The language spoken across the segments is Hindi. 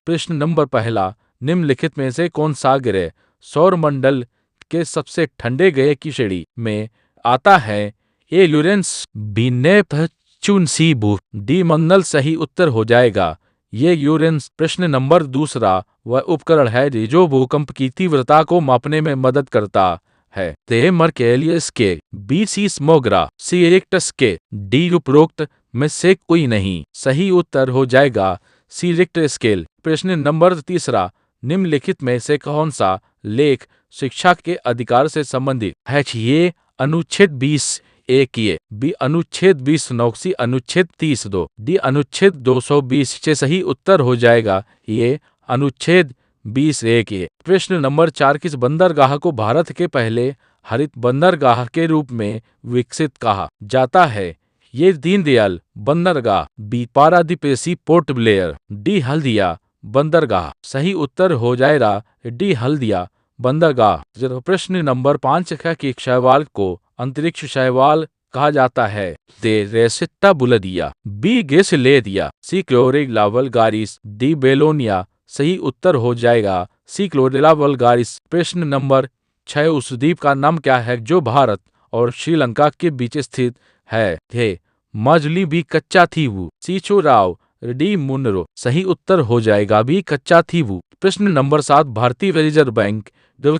प्रश्न नंबर पहला, निम्नलिखित में से कौन सा ग्रह सौरमंडल के सबसे ठंडे ग्रह की श्रेणी में आता है? ए यूरेनस, बी नेपच्यून, सी बुध, डी मंगल। सही उत्तर हो जाएगा ये यूरेनस। प्रश्न नंबर दूसरा, वह उपकरण है जो भूकंप की तीव्रता को मापने में मदद करता है? ए मर्केलियस स्केल, बी सीस्मोग्राफ, सी रिक्टर स्केल, डी उपरोक्त में से कोई नहीं। सही उत्तर हो जाएगा सी रिक्टर स्केल। प्रश्न नंबर तीसरा, निम्नलिखित में से कौन सा लेख शिक्षा के अधिकार से संबंधित है? ये अनुच्छेद 20(1)(a), बी अनुच्छेद 20(9), सी अनुच्छेद 30(2), डी अनुच्छेद 220। सही उत्तर हो जाएगा ये अनुच्छेद 20(1)(a). प्रश्न नंबर 4, किस बंदरगाह को भारत के पहले हरित बंदरगाह के रूप में विकसित कहा जाता है? ये दीनदयाल बंदरगाह, बी पारादीप, सी पोर्ट ब्लेयर, डी हल्दिया बंदरगाह। सही उत्तर हो जाएगा डी हल्दिया बंदरगाह। प्रश्न नंबर 5 है कि शैवाल को अंतरिक्ष शैवाल कहा जाता है? दे रेसिट्टा बुलदिया, बी गेसिलेरिया, सी क्लोरेला वल्गारिस, डी बेलोनिया। सही उत्तर हो जाएगा सी क्लोरेला वल्गारिस। प्रश्न नंबर 6, उस द्वीप का नाम क्या है जो भारत और श्रीलंका के बीच स्थित है? मजली, बी कच्चा थीवू, सी चोराव, डी मुनरो। सही उत्तर हो जाएगा बी कच्चा थीवू। प्रश्न नंबर 7, भारतीय रिजर्व बैंक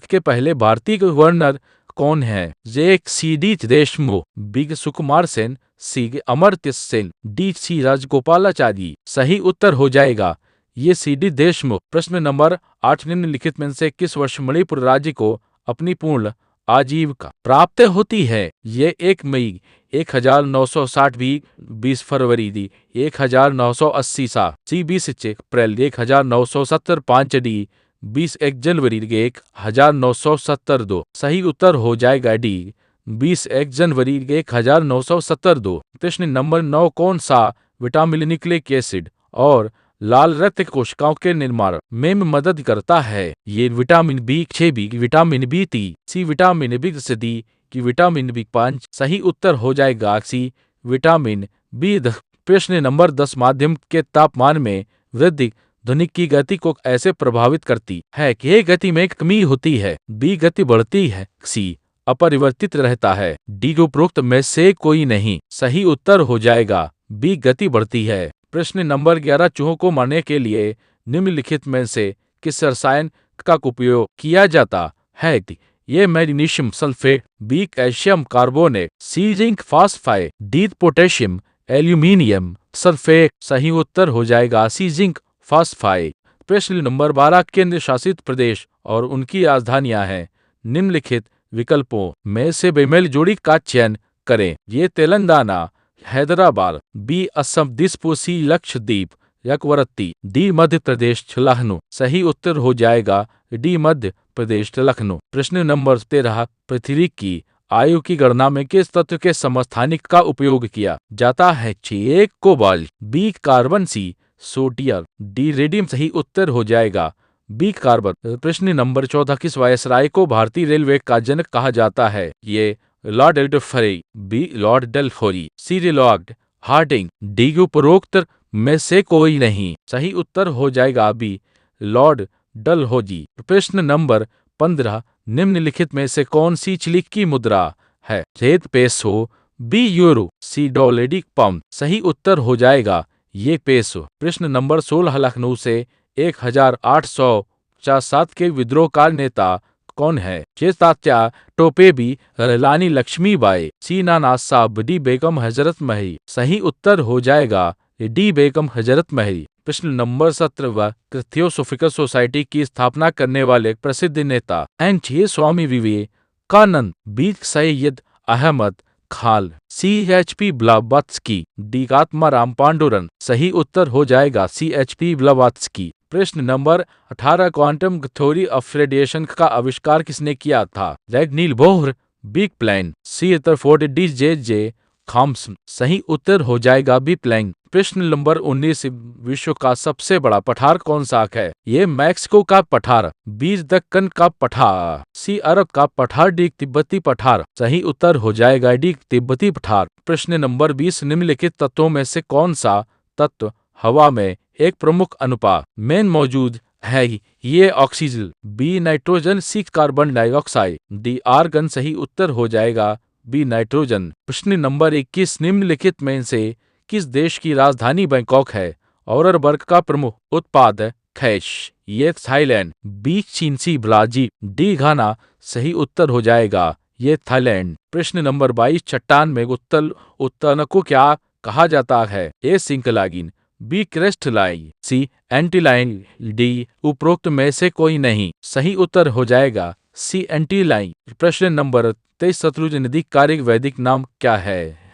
के पहले भारतीय गवर्नर कौन है? जे C D Deshmukh, B Sukumar Sen, सी अमर्त्य सेन, डी सी राजगोपालाचारी। सही उत्तर हो जाएगा ये सी डी देशमुख। प्रश्न नंबर 8, निम्नलिखित में से किस वर्ष मणिपुर राज्य को अपनी पूर्ण आजीविका प्राप्त होती है? ये 1 मई 1960, बी 20 फरवरी, दी 1980 सा, सी 20 अप्रैल 1970, 5 डी 21 जनवरी 1970 2। सही उत्तर हो जाएगा डी 21 जनवरी 1970 2। प्रश्न नंबर 9, कौन सा विटामिन न्यूक्लिक एसिड और लाल रक्त कोशिकाओं के निर्माण में मदद करता है? ये vitamin B6, B vitamin B3, C vitamin B10, D की विटामिन B5। सही उत्तर हो जाएगा सी विटामिन B10। प्रश्न नंबर 10, माध्यम के तापमान में वृद्धि ध्वनि की गति को ऐसे प्रभावित करती है कि ए गति में कमी होती है, बी गति बढ़ती है, सी अपरिवर्तित रहता है, डी उपरोक्त में से कोई नहीं। सही उत्तर हो जाएगा बी गति बढ़ती है। प्रश्न नंबर 11, चूहों को मारने के लिए निम्नलिखित में से किस रसायन का उपयोग किया जाता है? ये magnesium sulphate, B calcium carbonate, C zinc phosphide, D potassium aluminium sulphate. सही उत्तर हो जाएगा सी जिंक फास्फाइड। प्रश्न नंबर 12, केंद्र शासित प्रदेश और उनकी राजधानियां हैं। निम्नलिखित विकल्पों में से बेमेल जोड़ी का चयन करें। ये तेलंगाना, हैदराबाद, बी असम दिसपुर, सी लक्षद्वीप यकवरत्ती, डी मध्य प्रदेश लखनऊ। सही उत्तर हो जाएगा डी मध्य प्रदेश लखनऊ। प्रश्न नंबर 13, पृथ्वी की आयु की गणना में किस तत्व के समस्थानिक का उपयोग किया जाता है? A cobalt, B carbon, C sodium, D radium. सही उत्तर हो जाएगा बी कार्बन। प्रश्न नंबर 14, किस वायसराय को भारतीय रेलवे का जनक कहा जाता है? ये लॉर्ड एल्डरफरी, बी लॉर्ड डलहौजी, सी लॉर्ड हार्डिंग, डी उपरोक्त में से कोई नहीं। सही उत्तर हो जाएगा बी लॉर्ड डलहौजी। प्रश्न नंबर 15, निम्नलिखित में से कौन सी चिली की मुद्रा है? ए पेसो, बी यूरो, सी डॉलर पाउंड। सही उत्तर हो जाएगा ये पेसो। प्रश्न नंबर 16, लखनऊ से 1857 के विद्रोह का नेता कौन है? ये तात्या टोपे, बी रानी लक्ष्मीबाई, सी नाना साहब, डी बेगम हजरत महल। सही उत्तर हो जाएगा डी बेगम हजरत महल। प्रश्न नंबर 17, थियोसोफिकल सोसाइटी की स्थापना करने वाले प्रसिद्ध नेता हैं? Swami Vivekananda, B Syed Ahmad Khan, CHP Blavatsky, D Atmaram Pandurang. सही उत्तर हो जाएगा CHP ब्लावत्स्की। प्रश्न number 18, quantum theory of radiation का आविष्कार किसने किया था? Niels Bohr, B Planck, C Rutherford, D J Thomson. सही उत्तर हो जाएगा बी प्लैंक। प्रश्न नंबर 19, विश्व का सबसे बड़ा पठार कौन सा है? ये मैक्सिको का पठार, बी दक्कन का पठार, सी अरब का पठार, डी तिब्बती पठार। सही उत्तर हो जाएगा डी तिब्बती पठार। प्रश्न नंबर 20, निम्नलिखित तत्वों में से कौन सा तत्व हवा में एक प्रमुख अनुपात में मौजूद है। ये ऑक्सीजन, बी नाइट्रोजन, सी कार्बन डाइऑक्साइड, डी आर्गन। सही उत्तर हो जाएगा बी नाइट्रोजन। प्रश्न नंबर 21 निम्नलिखित में से किस देश की राजधानी बैंकॉक है और वर्ग का प्रमुख उत्पाद कैश? ये थाईलैंड, बी चीन, सी ब्राजील, डी घाना। सही उत्तर हो जाएगा ये थाईलैंड। प्रश्न नंबर 22 चट्टान में उत्तल को क्या कहा जाता है? ए सिंकलागिन, बी क्रेस्टलाइन, सी एंटीलाइन, डी उपरोक्त में से कोई नहीं। सही उत्तर हो जाएगा सी एंटीलाइन। प्रश्न नंबर 23 सतलुज नदी का वैदिक नाम क्या है?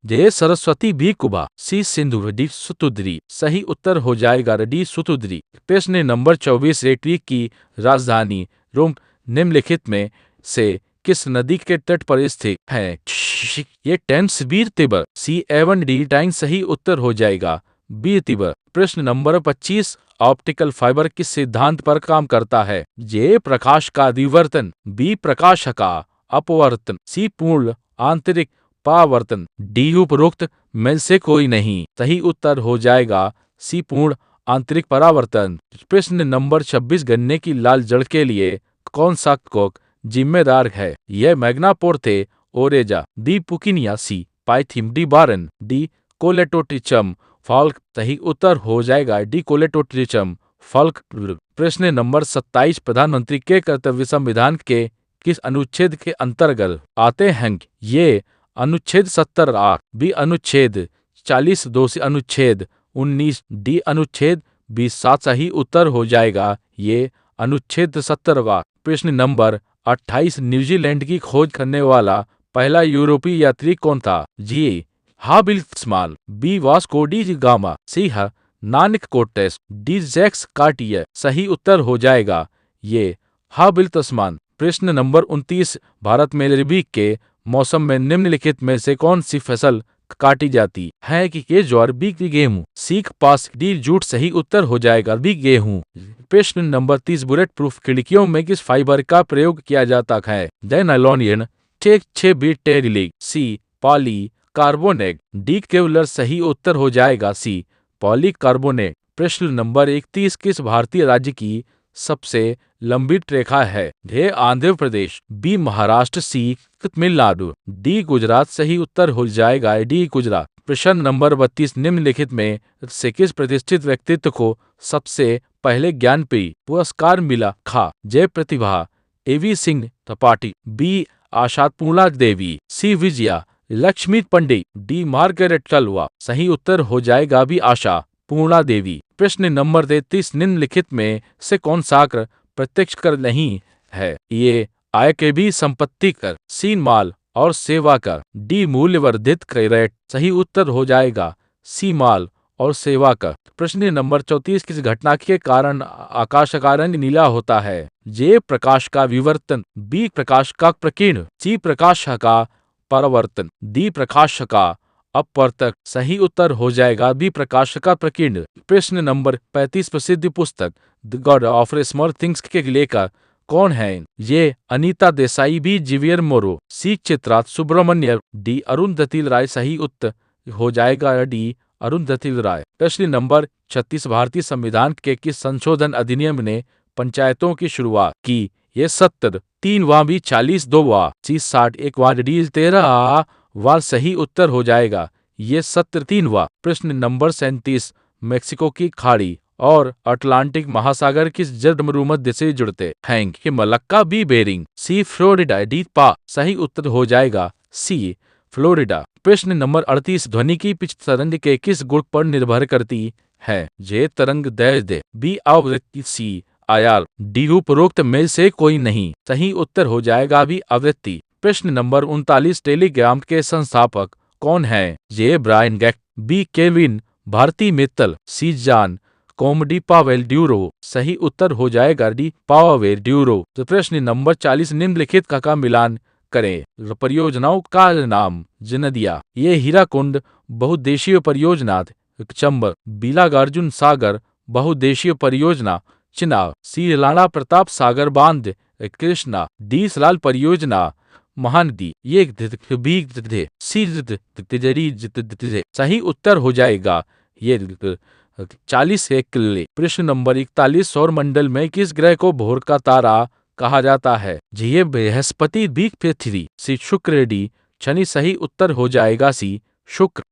जे सरस्वती, बी कुबा, सी सिंधु, डी सुतुद्री। सही उत्तर हो जाएगा डी सुतुद्री। प्रश्न नंबर 24 इटली की राजधानी रोम निम्नलिखित में से किस नदी के तट पर स्थित है? ये टेम्स, बी तिबर, सी एवन, डी टाइम। सही उत्तर हो जाएगा बी तिबर। प्रश्न नंबर 25 ऑप्टिकल फाइबर किस सिद्धांत पर काम करता है? जे प्रकाश का विवर्तन, बी प्रकाश का अपवर्तन, सी पूर्ण आंतरिक परावर्तन, डी उपरोक्त में से कोई नहीं। सही उत्तर हो जाएगा सी पूर्ण आंतरिक परावर्तन। प्रश्न नंबर 26 गन्ने की लाल जड़ के लिए कौन सा कोक जिम्मेदार है? यह मैग्नापोर्थे ओरेजा, डी पुकिनिया, सी पाइथिम, डी बारन, डी कोलेटोट्रिचम फॉल्क। सही उत्तर हो जाएगा डी कोलेटोट्रिचम फॉल्क। प्रश्न नंबर 27 प्रधानमंत्री के कर्तव्य संविधान के किस अनुच्छेद के अंतर्गत आते हैं? ये अनुच्छेद 70A, बी अनुच्छेद 42, सी अनुच्छेद 19, डी अनुच्छेद 27। सही उत्तर हो जाएगा ये अनुच्छेद 70वां। प्रश्न नंबर 28 न्यूजीलैंड की खोज करने वाला पहला यूरोपीय यात्री कौन था? जी हाबिल तस्मान, बी वास्को डी गामा, सी नानक कोटेस, डी जैक्स कार्टियर। सही उत्तर हो जाएगा ये हाबिल तस्मान। प्रश्न नंबर 29 भारत में रबी के मौसम में निम्नलिखित में से कौन सी फसल काटी जाती है? कि ये ज्वार, बी गेहूं, सी कपास, डी जूट। सही उत्तर हो जाएगा बी गेहूं। प्रश्न नंबर 30 बुलेट प्रूफ खिड़कियों में किस फाइबर का प्रयोग किया जाता है? नायलॉन, टेक 6, बी टेरिलिक, सी पॉली कार्बोनेट, डी केवलर। सही उत्तर हो जाएगा सी पॉली कार्बोनेट। प्रश्न नंबर 31 किस भारतीय राज्य की सबसे लंबी रेखा है? ढे आंध्र प्रदेश, बी महाराष्ट्र, सी तमिलनाडु, डी गुजरात। सही उत्तर हो जाएगा डी गुजरात। प्रश्न नंबर 32 निम्नलिखित में से किस प्रतिष्ठित व्यक्तित्व को सबसे पहले ज्ञानपीठ पुरस्कार मिला? खा जय प्रतिभा, एवी सिंह त्रिपाठी, बी आशापूर्णा देवी, सी विजया लक्ष्मी पंडित, डी मार्गरेट कलवा। सही उत्तर हो जाएगा बी आशा पूर्णा देवी। प्रश्न नंबर 33 निम्नलिखित में से कौन सा कर प्रत्यक्ष कर नहीं है? ये आय के भी संपत्ति कर, सी माल और सेवा कर, डी मूल्यवर्धित कर। सही उत्तर हो जाएगा सी माल और सेवा कर। प्रश्न नंबर 34 किस घटना के कारण आकाश का रंग नीला होता है? जे प्रकाश का विवर्तन, बी प्रकाश का प्रकीर्ण, सी प्रकाश का परावर्तन, डी प्रकाश का अपवर्तक। सही उत्तर हो जाएगा बी प्रकाश का प्रकीर्ण। प्रश्न नंबर 35 प्रसिद्ध पुस्तक the God of small things के लेखक कौन है? ये अनीता देसाई, बी जीवियर मोरो, सी चित्रा सुब्रमण्य, डी अरुंधति राय। सही उत्तर हो जाएगा डी अरुंधति राय। प्रश्न नंबर 36 भारतीय संविधान के किस संशोधन अधिनियम ने पंचायतों की शुरुआत की? ये 70, 3वां, बी 40, 2वां, सी 60, 1वां, डी 13वां। सही उत्तर हो जाएगा ये 70, 3वां। प्रश्न नंबर 37 मेक्सिको की खाड़ी और अटलांटिक महासागर किस जलमरुमध्य से जुड़ते हैं? कि मलक्का, बी बेरिंग, सी फ्लोरिडा, डी पा। सही उत्तर हो जाएगा सी फ्लोरिडा। प्रश्न नंबर 38 ध्वनि की पिच तरंग के किस गुण पर निर्भर करती है? जे तरंग दैर्ध्य, बी आवृत्ति, सी आयाम, डी उपरोक्त में से कोई नहीं। सही उत्तर हो जाएगा बी आवृत्ति। प्रश्न नंबर 39 टेलीग्राम के संस्थापक कौन है? जे ब्रायन गैक, B Kevin Bharti Mittal, C John कॉमेडी पावेल ड्यूरो। सही उत्तर हो जाएगा डी पावेल ड्यूरो। तो प्रश्न नंबर 40 निम्नलिखित का मिलान करें। परियोजनाओं का नाम जनदिया, ये हीराकुंड बहुउद्देशीय परियोजना, चंबल बिलागार्जुन सागर बहुउद्देशीय परियोजना, चिनाब, सी राणा प्रताप सागर बांध, कृष्णा डी सलाल परियोजना, महानदी। ये सी। सही उत्तर हो जाएगा ये 40 है किले। प्रश्न नंबर 41, सौर मंडल में किस ग्रह को भोर का तारा कहा जाता है? जी ये बृहस्पति, बी पृथ्वी, सी शुक्र, डी शनि। सही उत्तर हो जाएगा सी शुक्र।